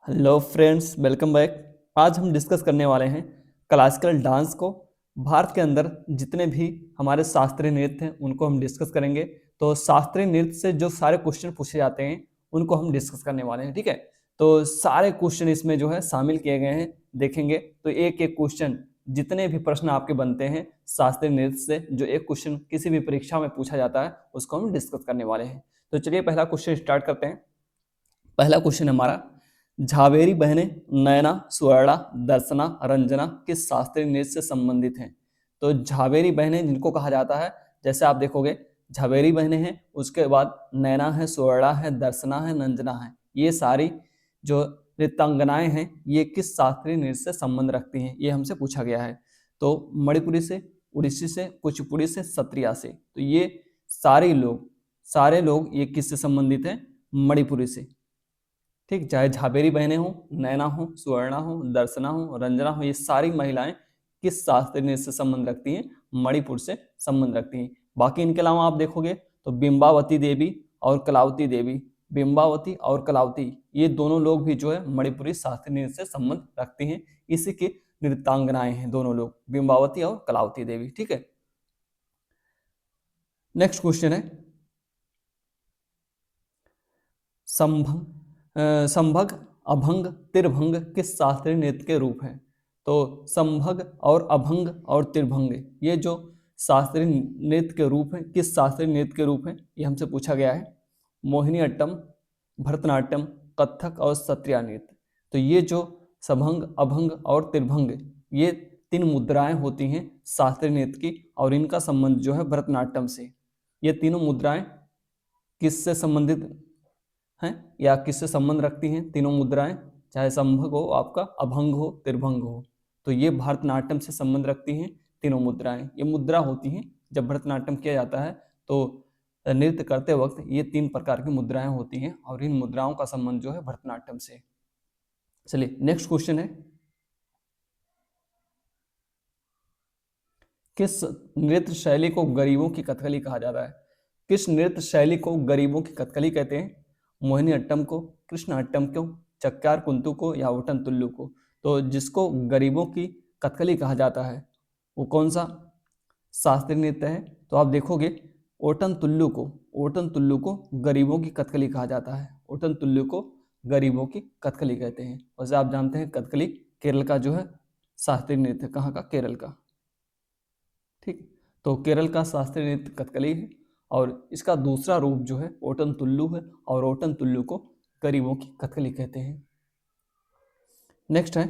Hello friends, welcome back. आज हम discuss करने वाले हैं क्लासिकल डांस को। भारत के अंदर जितने भी हमारे शास्त्रीय नृत्य हैं उनको हम डिस्कस करेंगे। तो शास्त्रीय नृत्य से जो सारे क्वेश्चन पूछे जाते हैं उनको हम डिस्कस करने वाले हैं, ठीक है। तो सारे क्वेश्चन इसमें जो है शामिल किए गए हैं, देखेंगे। तो एक एक क्वेश्चन, जितने भी प्रश्न आपके बनते हैं शास्त्रीय नृत्य से, जो एक क्वेश्चन किसी भी परीक्षा में पूछा जाता है उसको हम डिस्कस करने वाले हैं। तो चलिए पहला क्वेश्चन स्टार्ट करते हैं। पहला क्वेश्चन हमारा, झावेरी बहनें नयना, स्वर्णा, दर्शना, रंजना किस शास्त्रीय नृत्य से संबंधित हैं? तो झावेरी बहनें जिनको कहा जाता है, जैसे आप देखोगे झावेरी बहनें हैं, उसके बाद नैना है, स्वर्णा है, दर्शना है, रंजना है, ये सारी जो नृत्यांगनाएं हैं ये किस शास्त्रीय नृत्य से संबंध रखती हैं, ये हमसे पूछा गया है। तो मणिपुरी से, उड़ीसी से, कुचिपुड़ी से, सत्रिया से। तो ये सारे लोग ये किससे संबंधित हैं? मणिपुरी से। ठीक, चाहे झाबेरी बहनें हो, नैना हो, स्वर्णा हो, दर्शना हो, रंजना हो, ये सारी महिलाएं किस शास्त्रीय नृत्य से संबंध रखती हैं? मणिपुर से संबंध रखती हैं। बाकी इनके अलावा आप देखोगे तो बिंबावती देवी और कलावती देवी, बिंबावती और कलावती, ये दोनों लोग भी जो है मणिपुरी शास्त्रीय नृत्य से संबंध रखती हैं। इसी के नृत्यांगनाएं हैं दोनों लोग, बिंबावती और कलावती देवी। ठीक है, नेक्स्ट क्वेश्चन है, संभग, अभंग, तिरभंग किस शास्त्रीय नृत्य के रूप हैं? तो संभग और अभंग और तिरभंग, ये जो शास्त्रीय नृत्य के रूप हैं, किस शास्त्रीय नृत्य के रूप हैं, ये हमसे पूछा गया है। मोहिनी अट्टम, भरतनाट्यम, कथक और सत्रिया नृत्य। तो ये जो संभंग, अभंग और तिरभंग, ये तीन मुद्राएं होती हैं शास्त्रीय नृत्य की, और इनका संबंध जो है भरतनाट्यम से। ये तीनों मुद्राएं किससे संबंधित हैं या किससे संबंध रखती हैं? तीनों मुद्राएं, चाहे संभग हो, आपका अभंग हो, तिरभंग हो, तो ये भरतनाट्यम से संबंध रखती हैं तीनों मुद्राएं। ये मुद्रा होती हैं, जब भरतनाट्यम किया जाता है तो नृत्य करते वक्त ये तीन प्रकार की मुद्राएं होती हैं, और इन मुद्राओं का संबंध जो है भरतनाट्यम से। चलिए नेक्स्ट क्वेश्चन है, किस नृत्य शैली को गरीबों की कथकली कहा जाता है? किस नृत्य शैली को गरीबों की कथकली कहते हैं? मोहिनी अट्टम को, कृष्ण अट्टम को, चक्कार कुंतु को, या ओटन तुल्लू को? तो जिसको गरीबों की कथकली कहा जाता है वो कौन सा शास्त्रीय नृत्य है? तो आप देखोगे ओटन तुल्लू को गरीबों की कथकली कहा जाता है। ओटन तुल्लू को गरीबों की कथकली कहते हैं। वैसे आप जानते हैं कथकली केरल का जो है शास्त्रीय नृत्य, कहाँ का? केरल का। ठीक, तो केरल का शास्त्रीय नृत्य कथकली है, और इसका दूसरा रूप जो है ओटन तुल्लू है, और ओटन तुल्लू को गरीबों की कथकली कहते हैं। नेक्स्ट है,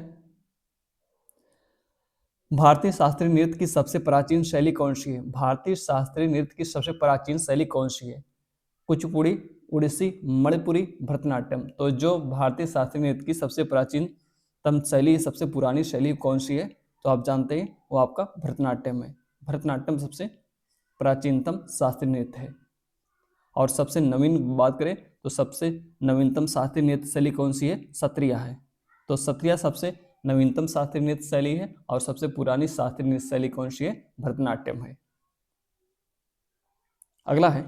भारतीय शास्त्रीय नृत्य की सबसे प्राचीन शैली कौन सी है? भारतीय शास्त्रीय नृत्य की सबसे प्राचीन शैली कौन सी है? कुचिपुड़ी, उड़ीसी, मणिपुरी, भरतनाट्यम। तो जो भारतीय शास्त्रीय नृत्य की सबसे प्राचीन तम शैली, सबसे पुरानी शैली कौन सी है? तो आप जानते हैं वो आपका भरतनाट्यम है। भरतनाट्यम सबसे प्राचीनतम शास्त्रीय नृत्य है। और सबसे नवीन बात करें तो सबसे नवीनतम शास्त्रीय नृत्य शैली कौन सी है? सत्रिया है। तो सत्रिया सबसे नवीनतम शास्त्रीय नृत्य शैली है, और सबसे पुरानी शास्त्रीय नृत्य शैली कौन सी है? भरतनाट्यम है। अगला है,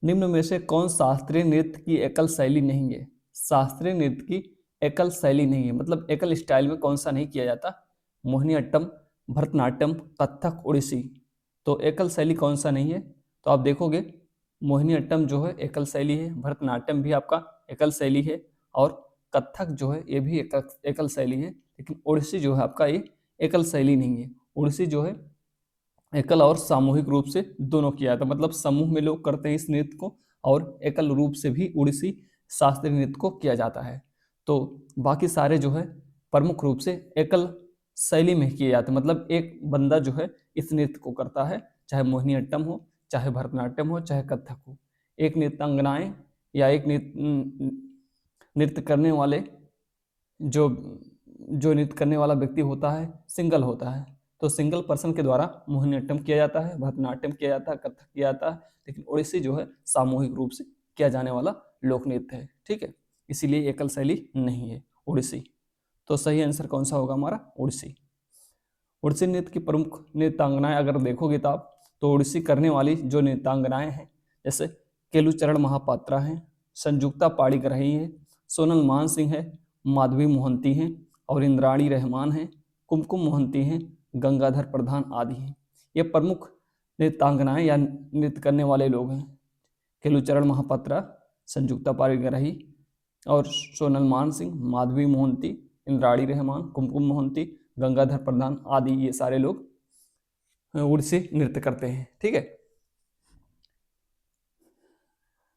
निम्न में से कौन शास्त्रीय नृत्य की एकल शैली नहीं है? शास्त्रीय नृत्य की एकल शैली नहीं है, मतलब एकल स्टाइल में कौन सा नहीं किया जाता? मोहिनी अट्टम, भरतनाट्यम, कथक, उड़ीसी। तो एकल शैली कौन सा नहीं है? तो आप देखोगे मोहिनी अट्टम जो है एकल शैली है, भरतनाट्यम भी आपका एकल शैली है, और कथक जो है ये भी एकल शैली है। लेकिन उड़ीसी जो है आपका ये एकल शैली नहीं है। उड़ीसी जो है एकल और सामूहिक रूप से दोनों किया जाता है, मतलब समूह में लोग करते हैं इस नृत्य को, और एकल रूप से भी उड़ीसी शास्त्रीय नृत्य को किया जाता है। तो बाकी सारे जो है प्रमुख रूप से एकल शैली में किए जाते हैं, मतलब एक बंदा जो है इस नृत्य को करता है, चाहे मोहिनी अट्टम हो, चाहे भरतनाट्यम हो, चाहे कथक हो। एक नृत्यांगनाएं या एक नृत्य करने वाले जो जो नृत्य करने वाला व्यक्ति होता है सिंगल होता है। तो सिंगल पर्सन के द्वारा मोहिनीअट्टम किया जाता है, भरतनाट्यम किया जाता है, कथक किया जाता है। लेकिन ओडिसी जो है सामूहिक रूप से किया जाने वाला लोक नृत्य है। ठीक है, इसीलिए एकल शैली नहीं है ओडिसी। तो सही आंसर कौन सा होगा हमारा? ओडिसी। ओडिसी नृत्य की प्रमुख नृत्यांगनाएं अगर देखोगे तो ओडिसी करने वाली जो नृत्यांगनाएं हैं, जैसे केलुचरण महापात्रा हैं, संजुक्ता पाड़ीग्राही है, सोनल मान सिंह है, माधवी मोहंती हैं और इंद्राणी रहमान हैं, कुमकुम मोहंती हैं, गंगाधर प्रधान आदि हैं। ये प्रमुख नृत्यांगनाएं या नृत्य करने वाले लोग हैं। केलुचरण महापात्रा, संजुक्ता पाड़ीग्राही और सोनल मान सिंह, माधवी मोहंती, इंद्राणी रहमान, कुमकुम मोहंती, गंगाधर प्रधान आदि ये सारे लोग ओडिसी नृत्य करते हैं। ठीक है,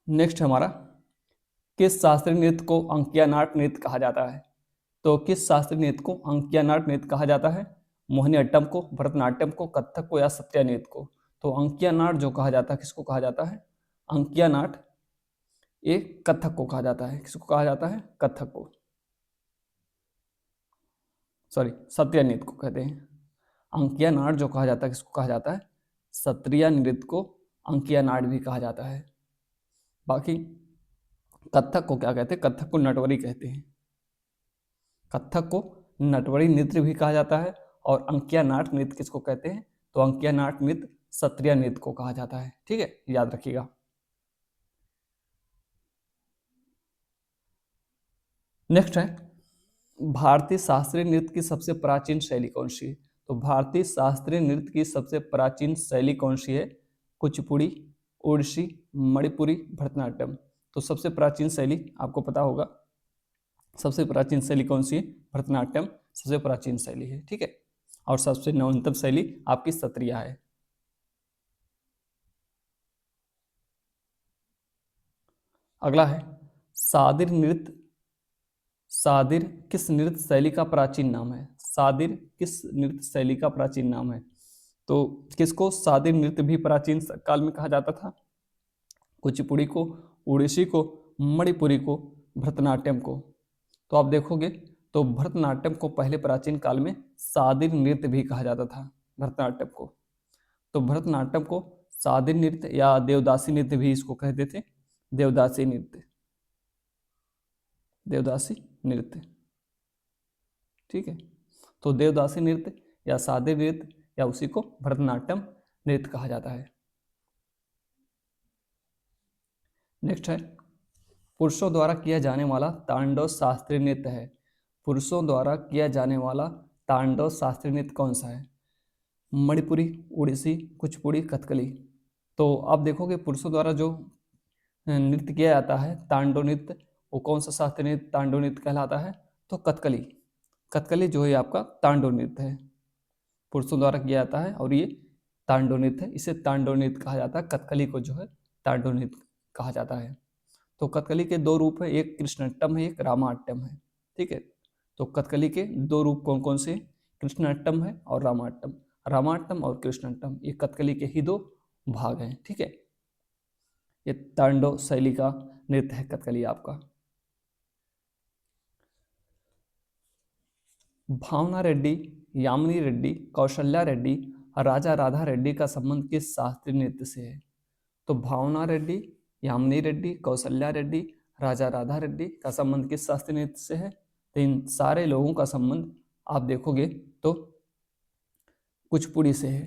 नेक्स्ट हमारा, किस शास्त्रीय नृत्य को अंकिया नाट नृत्य कहा जाता है? तो किस शास्त्रीय नृत्य को अंकिया नाट नृत्य कहा जाता है? मोहिनीअट्टम को, भरतनाट्यम को, कथक को या सत्रिया नृत्य को? तो अंकिया नाट जो कहा जाता है, किसको कहा जाता है? अंकिया नाट ये कथक को कहा जाता है। किसको कहा जाता है? कथक को, सॉरी सत्रिया नृत्य को कहते हैं। अंकिया नाट जो कहा जाता है, किसको कहा जाता है? सत्रिया नृत्य को अंकिया नाट भी कहा जाता है। बाकी कथक को क्या कहते हैं? कथक को नटवरी कहते हैं। कथक को नटवरी नृत्य भी कहा जाता है। और अंकिया नाट नृत्य किसको कहते हैं? तो अंकिया नाट नृत्य सत्रिया नृत्य को कहा जाता है। ठीक है, याद रखिएगा। नेक्स्ट है, भारतीय शास्त्रीय नृत्य की सबसे प्राचीन शैली कौन सी है? तो भारतीय शास्त्रीय नृत्य की सबसे प्राचीन शैली कौन सी है? कुचिपुड़ी, ओडिसी, मणिपुरी, भरतनाट्यम। तो सबसे प्राचीन शैली आपको पता होगा, सबसे प्राचीन शैली कौन सी है? भरतनाट्यम सबसे प्राचीन शैली है। ठीक है, और सबसे नवीनतम शैली आपकी सत्रिया है। अगला है, सादिर नृत्य। सादिर किस नृत्य शैली का प्राचीन नाम है? सादिर किस नृत्य शैली का प्राचीन नाम है? तो किसको सादिर नृत्य भी प्राचीन काल में कहा जाता था? कुचिपुड़ी को, ओडिसी को, मणिपुरी को, भरतनाट्यम को। तो आप देखोगे तो भरतनाट्यम को पहले प्राचीन काल में सादिर नृत्य भी कहा जाता था, भरतनाट्यम को। तो भरतनाट्यम को सादिर नृत्य या देवदासी नृत्य भी इसको कहते थे, देवदासी नृत्य, देवदासी नृत्य। ठीक है, तो देवदासी नृत्य या सादिर नृत्य या उसी को भरतनाट्यम नृत्य कहा जाता है। नेक्स्ट है, पुरुषों द्वारा किया जाने वाला तांडव शास्त्रीय नृत्य है। पुरुषों द्वारा किया जाने वाला तांडव शास्त्रीय नृत्य कौन सा है? मणिपुरी, ओडिसी, कुचिपुड़ी, कथकली। तो आप देखोगे पुरुषों द्वारा जो नृत्य किया जाता है तांडव नृत्य, वो कौन सा शास्त्रीय नृत्य तांडव नृत्य कहलाता है? तो कथकली। कथकली जो है आपका तांडव नृत्य है, पुरुषों द्वारा किया जाता है और ये तांडव नृत्य है, इसे तांडव नृत्य कहा जाता है। कथकली को जो है तांडव नृत्य कहा जाता है। तो कथकली के दो रूप है, एक कृष्णाट्टम है, एक रामाट्टम है। ठीक है, तो कथकली के दो रूप कौन कौन से? कृष्णाट्टम है और रामाट्टम। रामाट्टम और कृष्णाट्टम ये कथकली के ही दो भाग हैं। ठीक है, ये तांडव शैली का नृत्य है कथकली आपका। भावना रेड्डी, यामिनी रेड्डी, कौशल्या रेड्डी, राजा राधा रेड्डी का संबंध किस शास्त्रीय नृत्य से है? तो भावना रेड्डी, यामिनी रेड्डी, कौशल्या रेड्डी, राजा राधा रेड्डी का संबंध किस शास्त्रीय नृत्य से है? तो इन सारे लोगों का संबंध आप देखोगे तो कुचिपुड़ी से है।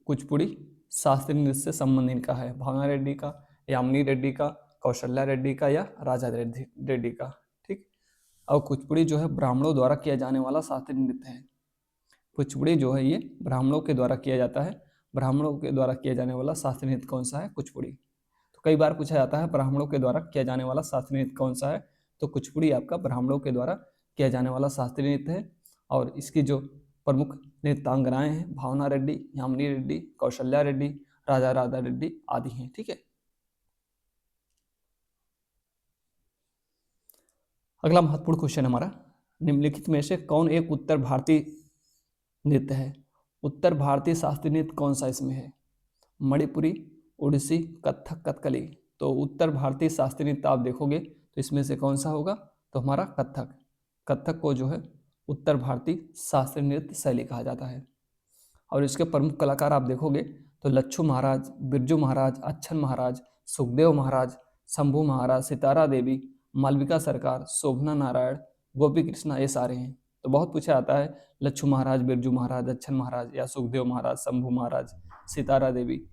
कुचिपुड़ी शास्त्रीय नृत्य से संबंध इनका है, भावना रेड्डी का, यामिनी रेड्डी का, कौशल्या रेड्डी का या राजा रेड्डी का। ठीक, और कुचिपुड़ी जो है ब्राह्मणों द्वारा किया जाने वाला शास्त्रीय नृत्य है। कुचिपुड़ी जो है ये ब्राह्मणों के द्वारा किया जाता है। ब्राह्मणों के द्वारा किया जाने वाला शास्त्रीय नृत्य कौन सा है? कुचिपुड़ी। तो कई बार पूछा जाता है ब्राह्मणों के द्वारा किया जाने वाला शास्त्रीय नृत्य कौन सा है? तो कुचिपुड़ी आपका ब्राह्मणों के द्वारा किया जाने वाला शास्त्रीय नृत्य है। और इसकी जो प्रमुख नृत्यांगनाएं हैं भावना रेड्डी, यामिनी रेड्डी, कौशल्या रेड्डी, राजा राधा रेड्डी आदि हैं। ठीक है, अगला महत्वपूर्ण क्वेश्चन हमारा, निम्नलिखित में से कौन एक उत्तर भारतीय नृत्य है? उत्तर भारतीय शास्त्रीय नृत्य कौन सा इसमें है? मणिपुरी, ओडिसी, कथक, कथकली। तो उत्तर भारतीय शास्त्रीय नृत्य आप देखोगे तो इसमें से कौन सा होगा? तो हमारा कथक। कथक को जो है उत्तर भारतीय शास्त्रीय नृत्य शैली कहा जाता है। और इसके प्रमुख कलाकार आप देखोगे तो लच्छू महाराज, बिरजू महाराज, अच्छन महाराज, सुखदेव महाराज, शंभू महाराज, सितारा देवी, मालविका सरकार, शोभना नारायण, गोपी कृष्णा, ये सारे हैं। तो बहुत पूछा जाता है लच्छू महाराज, बिरजू महाराज, अच्छन महाराज या सुखदेव महाराज, शंभू महाराज, सितारा देवी,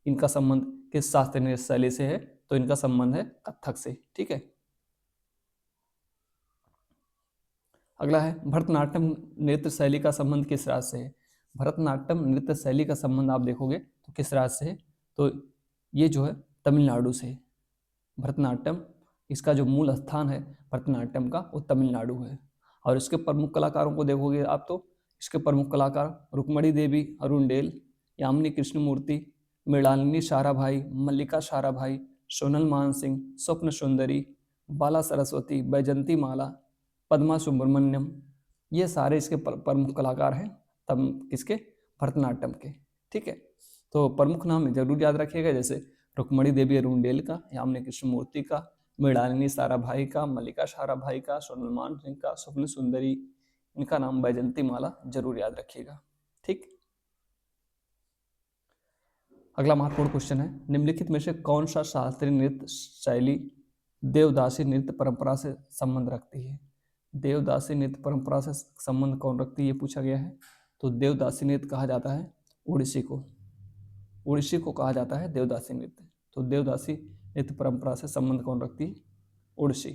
इनका संबंध किस शास्त्रीय नृत्य शैली से है? तो इनका संबंध है कथक से। ठीक है, अगला है भरतनाट्यम नृत्य शैली का संबंध किस राज्य से है। भरतनाट्यम नृत्य शैली का संबंध आप देखोगे तो किस राज्य से है, तो ये जो है तमिलनाडु से। भरतनाट्यम इसका जो मूल स्थान है भरतनाट्यम का वो तमिलनाडु है। और इसके प्रमुख कलाकारों को देखोगे आप तो इसके प्रमुख कलाकार रुक्मणी देवी अरुणडेल, यामिनी कृष्णमूर्ति, मृणालिनी साराभाई, मल्लिका साराभाई, सोनल मानसिंह, स्वप्न सुंदरी, बाला सरस्वती, बैजंती माला, पद्मा सुब्रमण्यम, ये सारे इसके प्रमुख कलाकार हैं तब किसके, भरतनाट्यम के। ठीक है, तो प्रमुख नाम जरूर याद रखिएगा, जैसे रुक्मणी देवी अरुणडेल का, यामिनी कृष्णमूर्ति का, मृणालिनी साराभाई का, मल्लिका साराभाई का, सोनल मानसिंह का, स्वप्न सुंदरी, इनका नाम बैजंती माला जरूर याद रखिएगा। ठीक, अगला महत्वपूर्ण क्वेश्चन है, निम्नलिखित में से कौन सा शास्त्रीय नृत्य शैली देवदासी नृत्य परंपरा से संबंध रखती है। देवदासी नृत्य परंपरा से संबंध कौन रखती है, ये पूछा गया है। तो देवदासी नृत्य कहा जाता है ओडिसी को, ओडिसी को कहा जाता है देवदासी नृत्य। तो देवदासी नृत्य परंपरा से संबंध कौन रखती है, ओडिसी।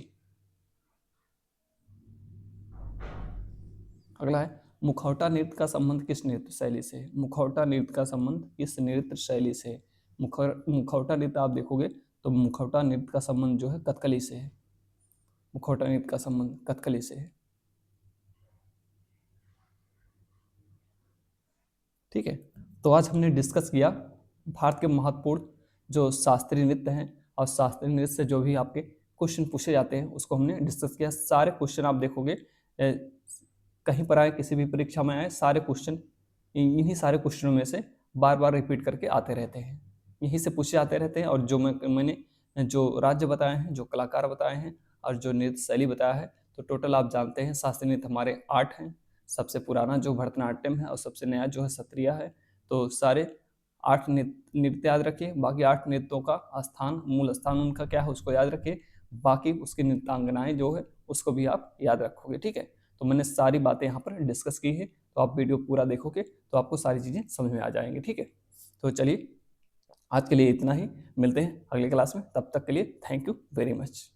अगला है मुखौटा नृत्य का संबंध किस नृत्य शैली से है। मुखौटा नृत्य का संबंध किस नृत्य शैली से है। मुखौटा नृत्य आप देखोगे तो मुखौटा नृत्य का संबंध जो है कथकली से है। मुखौटा नृत्य का संबंध कथकली से है। ठीक है, तो आज हमने डिस्कस किया भारत के महत्वपूर्ण जो शास्त्रीय नृत्य हैं, और शास्त्रीय नृत्य से जो भी आपके क्वेश्चन पूछे जाते हैं उसको हमने डिस्कस किया। सारे क्वेश्चन आप देखोगे कहीं पर आए, किसी भी परीक्षा में आए, सारे क्वेश्चन इन्हीं सारे क्वेश्चनों में से बार बार रिपीट करके आते रहते हैं, यहीं से पूछे आते रहते हैं। और जो मैंने जो राज्य बताए हैं, जो कलाकार बताए हैं, और जो नृत्य शैली बताया है, तो टोटल आप जानते हैं शास्त्रीय नृत्य हमारे 8 हैं। सबसे पुराना जो भरतनाट्यम है और सबसे नया जो है सत्रिया है। तो सारे 8 नृत्य याद रखिए। बाकी 8 नृत्यों का स्थान, मूल स्थान उनका क्या है उसको याद रखिए। बाकी उसकी नृत्यांगनाएं जो है उसको भी आप याद रखोगे। ठीक है, तो मैंने सारी बातें यहाँ पर डिस्कस की है, तो आप वीडियो पूरा देखोगे तो आपको सारी चीज़ें समझ में आ जाएंगी। ठीक है, तो चलिए आज के लिए इतना ही, मिलते हैं अगली क्लास में, तब तक के लिए थैंक यू वेरी मच।